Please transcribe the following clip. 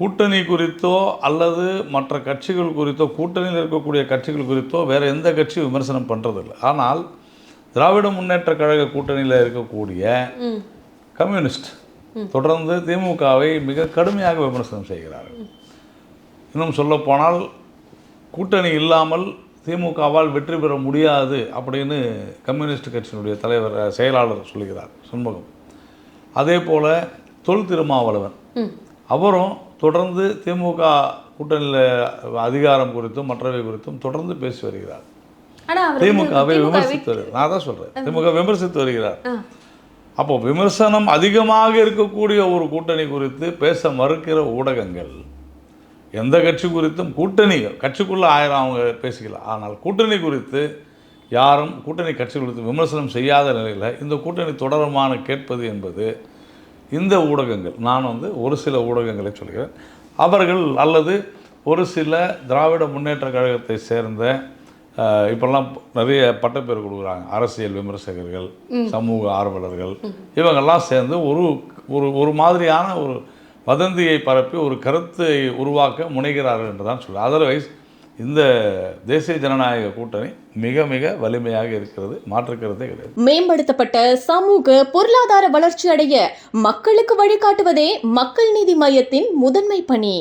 கூட்டணி குறித்தோ அல்லது மற்ற கட்சிகள் குறித்தோ, கூட்டணியில் இருக்கக்கூடிய கட்சிகள் குறித்தோ வேறு எந்த கட்சியும் விமர்சனம் பண்ணுறதில்லை. ஆனால் திராவிட முன்னேற்ற கழக கூட்டணியில் இருக்கக்கூடிய கம்யூனிஸ்ட் தொடர்ந்து திமுகவை மிக கடுமையாக விமர்சனம் செய்கிறார்கள். இன்னும் சொல்லப்போனால் கூட்டணி இல்லாமல் திமுகவால் வெற்றி பெற முடியாது அப்படின்னு கம்யூனிஸ்ட் கட்சியினுடைய தலைவர் செயலாளர் சொல்லுகிறார் சண்முகம். அதே போல் தொல் திருமாவளவன் அவரும் தொடர்ந்து திமுக கூட்டணியில் அதிகாரம் குறித்தும் மற்றவை குறித்தும் தொடர்ந்து பேசி வருகிறார். திமுகவை விமர்சித்து வருகிறார். நான் தான் சொல்கிறேன், திமுக விமர்சித்து வருகிறார். அப்போ விமர்சனம் அதிகமாக இருக்கக்கூடிய ஒரு கூட்டணி குறித்து பேச மறுக்கிற ஊடகங்கள் எந்த கட்சி குறித்தும், கூட்டணி கட்சிக்குள்ளே 1000 அவங்க பேசிக்கலாம், ஆனால் கூட்டணி குறித்து யாரும் கூட்டணி கட்சி குறித்து விமர்சனம் செய்யாத நிலையில் இந்த கூட்டணி தொடருமான கேட்பது என்பது இந்த ஊடகங்கள், நான் ஒரு சில ஊடகங்களை சொல்கிறேன், அவர்கள் அல்லது ஒரு சில திராவிட முன்னேற்ற கழகத்தை சேர்ந்த இப்போல்லாம் நிறைய பட்டப்பேர் கொடுக்குறாங்க, அரசியல் விமர்சகர்கள், சமூக ஆர்வலர்கள், இவங்கெல்லாம் சேர்ந்து ஒரு மாதிரியான ஒரு வதந்தியை பரப்பி ஒரு கருத்தை உருவாக்க முனைகிறார்கள் என்று தான் சொல்கிறேன். அதர்வைஸ் இந்த தேசிய ஜனநாயக கூட்டணி மிக மிக வலிமையாக இருக்கிறது, மாற்றுக்கிறதே கிடையாது. மேம்படுத்தப்பட்ட சமூக பொருளாதார வளர்ச்சி அடைய மக்களுக்கு வழிகாட்டுவதே மக்கள் நீதி மையத்தின் முதன்மை பணி.